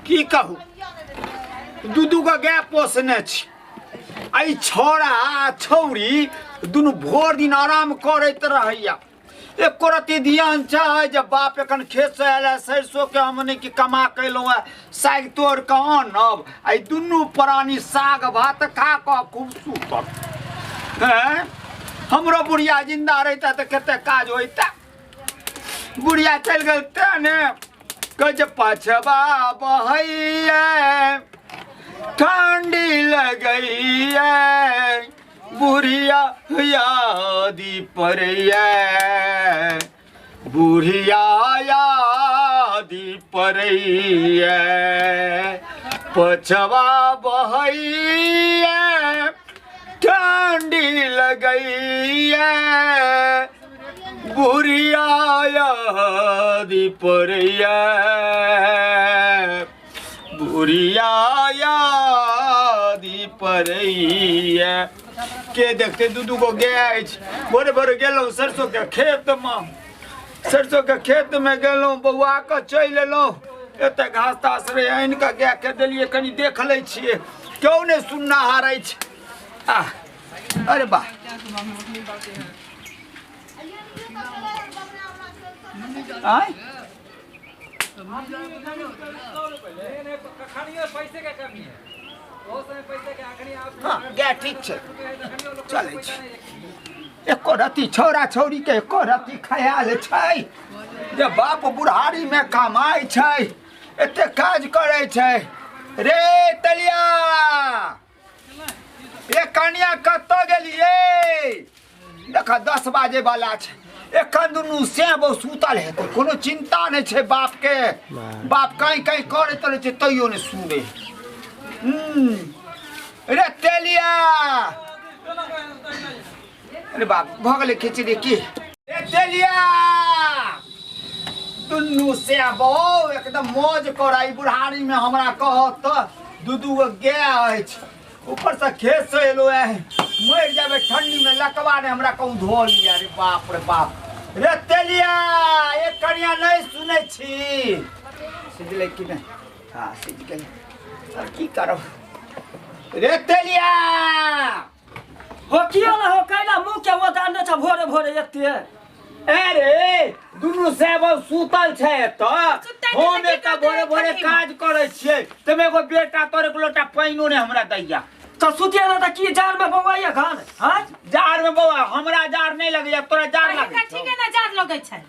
की कहू दू गो गाय पोसने छी आई छोड़ा छौरी दुनू भोर दिन आराम करैत रहैया एको रत्ती ध्यान चाहे जब बाप एखन खेत से आयल सरसों के हमने की कमा कैलहुँ है साग तोड़ के आनब आई दुनू प्राणी साग भात खा कऽ खूब सुतल हैं हमरो बुढ़िया जिंदा रहता तो कते काज होता बुढ़िया चल गल तेने गज पछवा बहैया ठंडी लगई है बुढ़िया यादी पड़ैया बुढ़िया यादी पड़ैया पछवा बहैया ठंडी लगई है बुढ़िया यादी पड़ैया बुढ़िया यादी पड़ैया के देखते दू गो गाय भोरे भोरे गेलहुँ सरसों के खेत में गेलहुँ बौआ के चलि एलहुँ एते घास तास रहे आनि कऽ गाय के देलियै कनि देख लै छियै क्यों नहि सुनना हारै छै अरे वाह आय गाय ठीक छै चलै छै एको रत्ती छौड़ा छौड़ी के एको रत्ती ख्याल छै जे बाप बुढ़ारी में कमाई छै एते काज करे छै रे तलिया ये कनिया कतऽ गेलियै देखा 10 बाजे वाला छै एखन दुनू से बहुत सुतल हेतै कोनो चिंता नहीं छै बाप के बाप कहीं कहीं करैत रहै छै तैयो नहीं सुने रे तेलिया अरे बाप भ गेलै खिचड़ी की रे तेलिया दुनू से बहु एकदम मौज कराई बुढ़ारी में हमरा कहत दू गो गाय अछि ऊपर से खेत से एलो है मर जाबे ठंडी में लकवा ने हमरा कहूँ धो लिया रे बाप रे तेलिया एक कनिया नहीं सुनै छी सिझले कि नहीं हाँ सिझ गेल अब की करब रे तेलिया हो किया ना हो कैला मुंह के वदान छ भोरे भोरे एते अरे दुनू से सुतल छै त हम एटा भोरे भोरे काज करे छियै तमे एगो बेटा तोरे एक लोटा पाइनो ने हमरा दैया तो सुतिया ना त की जार में बौआया घान हां जार में बौआ हमरा जार नहीं लगैया तोरा जार लगे ठीक है ना जार लगे छै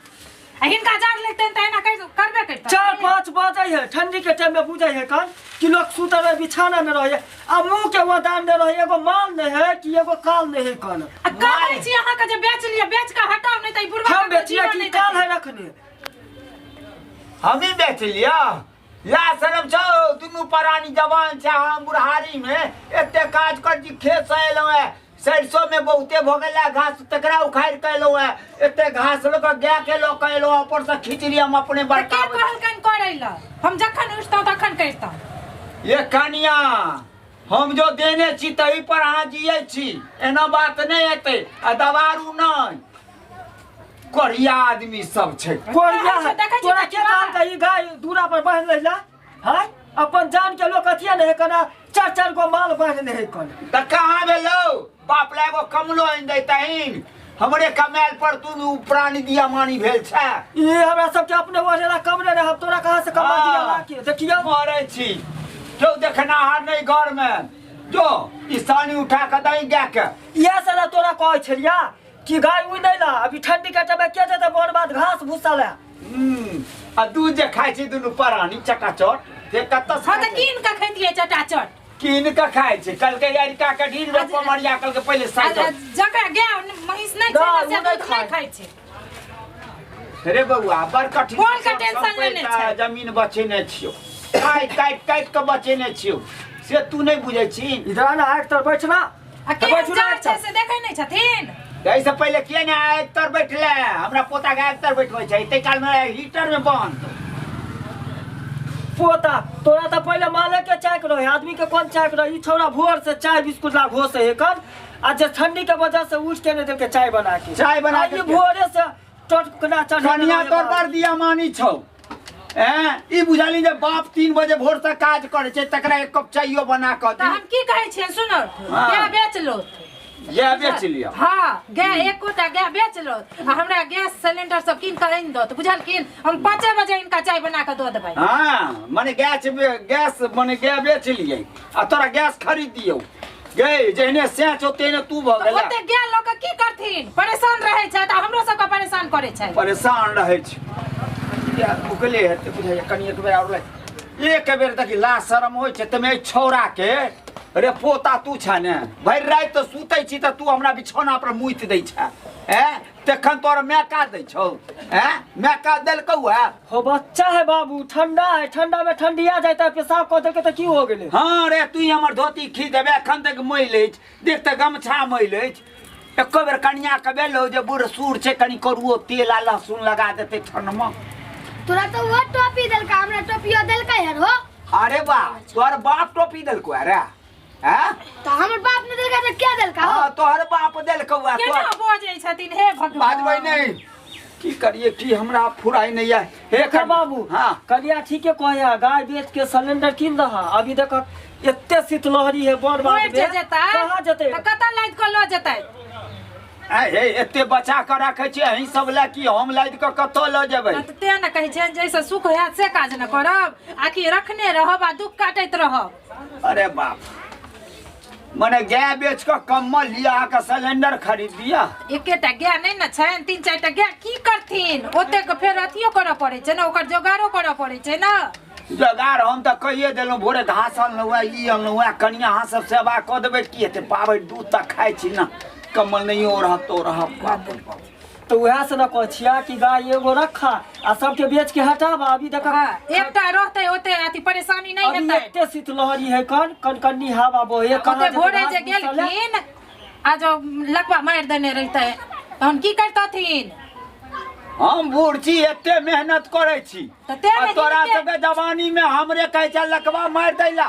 हिनका जार लगते त एना करबे करता 4-5 बजे है ठंडी के टाइम में बुझे है कान कि लोग सुतल है बिछाना में रहे आ मुंह के वदान दे रहे एगो माल नहीं है कि एगो काल नहीं है कान काल छी अहाँ के जे बेच लिया बेच के हटाओ नहीं त बुढ़वा हम बेचिया कि काल है रखने हम ही बेच लिया या शरम छौ दुनू प्राणी जवान छै हम बुढ़ारी में एते काज कर जी खेत से एलो है सरसों में बहुते भ गेला घास तकरा उखाड़ के एलो है एते घास लोग गाय के लोग एलो ऊपर से खिचड़ी हम अपने बड़का के कहलकन करैला हम जखन उठतौ तखन करतौ ये कनिया हम जो देने छी तही पर अहाँ जिये छी एना बात नहीं हेतै आ दवारू नहीं कोरिया आदमी सब छै कोरिया तोरा के काल का ई गाय दूरा पर बांध लेला हां अपन जान के लोग अथिया नहीं कना 4 गो माल बांध नहीं कन त कहां भेलो बाप लागो कमलो इन दैतहिन हमरे कमाल पर तू प्राणी दिया मानी भेल छै ये हमरा सब के अपने वजेला कम रे हम तोरा कहां से कमा दिया लाके देखियो मरे छी जो देखना हार नहीं घर में जो ईसानी उठा के दई गाय के ये साला तोरा कहै छलिया कि गाय उइ नहीं ला अभी ठंडी के टाइम के जते बर्बाद घास भूसा ला आ दूध जे खाइ छी दुनू प्राणी चटाचट से कत हां त कीन के खैतिए चटाचट कीन के खाइ छी कल के यारिका के ढील रे पमरिया कल के पहले साइड जकरा गाय महिष नहीं छै से दूध नहीं खाइ छै रे बउआ बड़ कठिन बोल के टेंशन लेने छै जमीन बचेने छियो काट के बचेने छियो से तू नहीं बुझै छी इधर ना एक तर बैठना बैठना से देखै नहीं छथिन ऐसे पहले किए ने एक तर बैठले हमरा पोता के एक तर बैठबै छै तै काल में हीटर में बंद पोता तोरा तो पहले माले के चाय रहे आदमी के कौन चाय रहे छोरा भोर से चाय बिस्कुट ला घोस है कर आज ठंडी के वजह से उठ के ने के चाय बना के भोरे से टटकना चढ़ कनिया तोर पर दिया मानी छौ ई बुझाली जे बाप 3 बजे भोर से काज करे छै तकरा एक कप चाइयो बना क तो हम की कहै छियै सुनो गाय बेच लो ये बेच लिया हाँ गाय एक गोटा गाय बेच लो आ हमरा गैस सिलेंडर सब कीन कर आनि दो तो बुझल किन हम 5 बजे इनका चाय बना के दो देबै हाँ माने गैस माने गाय बेच लिए आ तोरा गैस खरीद दियौ गए जहने सेच होते ने तू भ गेला ओते गाय लोग की करथिन परेशान रहै छै त हमरो सब के परेशान करे छै परेशान रहै छै या उगले हेते बुझाय कनी एक बेर और एक बेर तक ला शरम होइ छै तमे छौरा के रे पोता तू छ ने भरि रात तो सुतै छी त तू हमरा बिछौना पर मुइत दै छ तखन तोर मैं का दै छौ मैं का देलकौ हो बच्चा है बाबू ठंडा है ठंडा में ठंडिया जाता है पेशाब कर दे के तो की हो गेले हाँ रे तू हमर धोती खींच देबे एखन तक मैल अछि देख त गमछा मैल अछि एको बेर कनिया के बेलो जे बूढ़ सूर छै कनी करुओ तेल आ लहसुन लगा देते ठंडमा तोरा तो वो टोपी देलका हमरा टोपियो देलका यार हो अरे बा तोर बाप टोपी देलको रे तो हमर बाप ने देलका तो क्या देलका हो तोहर बाप देलको केना बोजै छथिन हे भगवान बाजबै नहीं की करिए की हमरा फुराई नहीं है हे बाबू हाँ कलिया ठीक है कहया गाय बेच के सिलेंडर कीन दहा अभी देख एते शीतलहरी है बड़ बात कहां जते कतऽ लाद के लो जतै हे एते बचा के रखे छी अहीं सब ला की हम लाद के कतो ल जेबै ते न कहै छै जैसे सुख होय से काज न करब आकि रखने रहब आ दुख काटैत रहब अरे बाप मने गाय बेच के कम्मल लिया के सिलेंडर खरीद दिया एकेटा गाय नहीं न छन 3-4 टा गाय की करथिन ओते के फेर अथियो करऽ पड़ै छै न ओकर जोगाड़ो करऽ पड़ै छै न जोगाड़ हम त कहिए देलहुं भोरे घास अनलहुं ई अनलहुं कनिया अहाँ सब सेवा क देबै की हेतै पाबै दूध त खाइ छी न कम्मल नहीं हो रहा तो रहा तो वह से न कह छिया कि गाय एगो रखा आ सबके बेच के हटाबा अभी देख एकटा रहतै ओते अथी परेशानी नहीं हेतै एते शीतलहरी है कनकनी हवा बहे ओते भोरे जे गेलखिन आ जो लकवा मार देने रहतै तहन की करतथिन हम बूढ़ छी एते मेहनत करे छी तोरा सबके जवानी में हमरे कहै छै लकवा मार दैला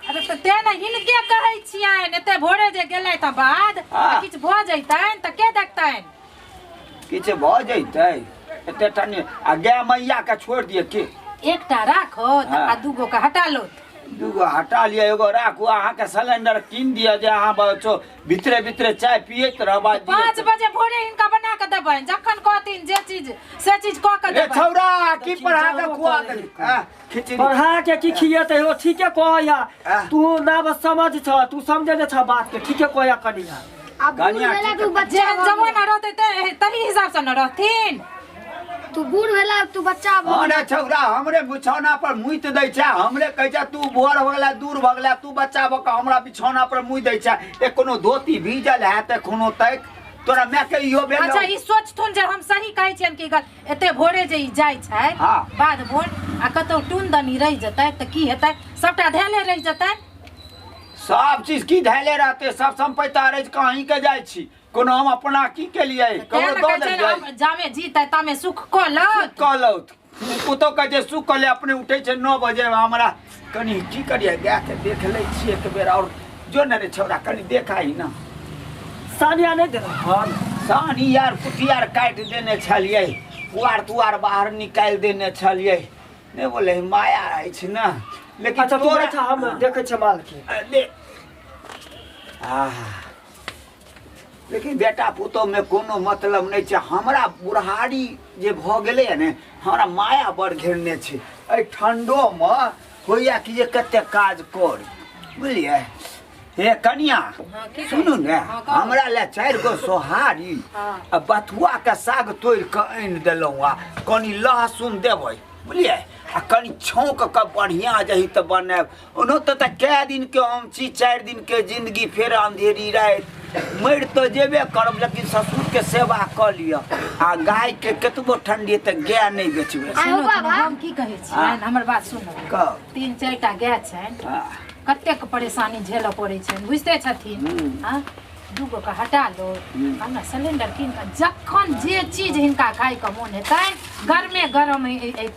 अरे तो ते न हिनके कहै छियन एते भोरे जे गेलै त बाद किछ भ जैतैन त के देखतैन किछ भ जैतै एते टनी आ गाय मैया के छोड़ दिए के एकटा राखो आ दूगो के हटा लो दूगो हटा लिया एगो राखू अहाँ के सिलेंडर कीन दिया जे अहाँ बचो भीतरे चाय पियत रहबा 5 बजे भोरे इनका बना के देबैन जखन कहथिन जे चीज से चीज क के देबैन छौरा की पढ़ा के खुआ देली खिचड़ी पढ़ा के की खियते हो ठीके कहया तू ना बस समझ छ तू समझे ने छ बात के ठीके कहया कनिया अब बूढ़ तू बच्चा जवान रहते तही हिसाब से न रहथिन तू बूढ़ भेला तू बच्चा अरे छौरा हमरे बिछौना पर मुइत दै छै हमरे कहै छै तू बोर भ गेला दूर भ गेला तू बच्चा ब के हमरा बिछौना पर मुइत दै छै ए कोनो धोती भीजल है त कोनो तक तोरा मैं के इहो भेल अच्छा ई सोचथुन जे हम सही कहै छियन कि एते भोरे जे ई जाय छै बाद भोर आ कतौ टुनदनी रह जतै त की हेतै सबटा धैले रह जतै सब चीज की धैले रहते सब संपत्ति रह कहीं के जाय छी कोनो हम अपना की के लिए करो दो दे जामे जीतै तामे सुख क लौत पुतो के जे सुख कले अपने उठै छै 9 बजे हमरा कनी की करिए गाय के देख लै छी एक बेर और जो न रे छौरा कनी देखाई ना सानिया नहीं दे सानी यार कुटियार काट देने छलिए पुआर तुआर बाहर निकाल देने छलिए ने बोले माया रहै छै ना लेकिन अच्छा तू बैठा हम देखे छ माल के दे लेकिन बेटा पुतो में कोनो मतलब नहीं छै हमरा बुढ़ारी जे भ गेलै ने हमरा माया बड़ घेरने छै ए ठंडो में होइया कि जे कते काज कर बुझलिए हे कनिया सुनू ने हमरा ले 4 गो सोहारी आ बथुआ के साग तोड़ के आनि देलहुँ आ कनी लहसुन देबै बुझलिए आ कनी छौंक के बढ़िया जही त बनाब ओनो त कै दिन के हम छी 4 दिन के जिंदगी फेर अंधेरी रात मर तो जेबे करब लेकिन ससुर के सेवा क लिया आ गाय के केतबो ठंडी त गाय नहीं बेचबे हम की कहै छियन हमर बात सुनो 3-4 टा गाय छन कतेक परेशानी झेल पड़ै छन बुझते छथिन हां दूगो के हटा लो हमरा सिलेंडर कीन के जखन जे चीज हिनका खाय के मन हेतै गरमे गरम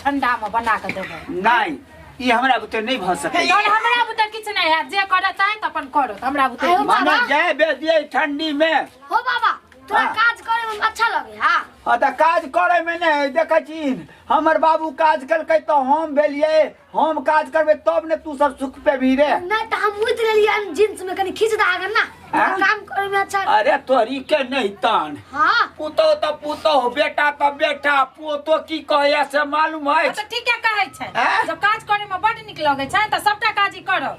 ठंडा में बना के देबै नहीं ई हमरा बुते नहीं भ सकै तोन हमरा बुते किछ नहीं है जे करत है त अपन करो हमरा बुते माने गाय बेच दिए ठंडी में हो बाबा तोरा हाँ। काज करे में अच्छा लगे हां हाँ तो काज करे में नहीं देखे छी हमर बाबू काज करके तो हम भेलिए हम काज करबे तब ने तू सब सुख पे भी रे नहीं तो हम मुत लेलिए जींस में कनी खींच दागर ना हाँ? काम करे में अच्छा अरे तोरी के नहीं तान हां पुतो तो पुतो बेटा तो बेटा पोतो की कहे से मालूम है तो ठीक है कहै छै हाँ? जब काज करे में बड नीक लगे छै त सबटा काज ही करो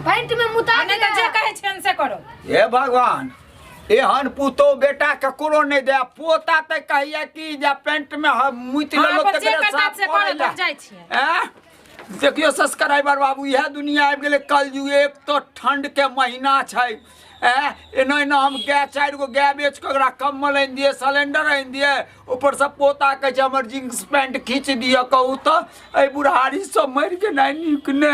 पैंट में मुता नहीं तो जे कहै छै से करो हे भगवान एहन पुतो बेटा ककरो नहीं दे पोता ते कहिए कि जे पेंट में मुइत हाँ, लेलो पर ते जे साफ करता से करे करो, ला। तब जाइ छियै। देखियो सब्सक्राइबर बाबू यह दुनिया आबि गेलै कलयुग एक तो ठंड के महीना छै एना एना हम गाय 4 गो गाय बेच के ओकरा कम्बल आनि दिए सिलेंडर आनि दिए ऊपर से पोता कहे छै हमर जींस पैंट खींच दिया कहू तो ए बुढ़ारी सब मर के नहीं नीक ने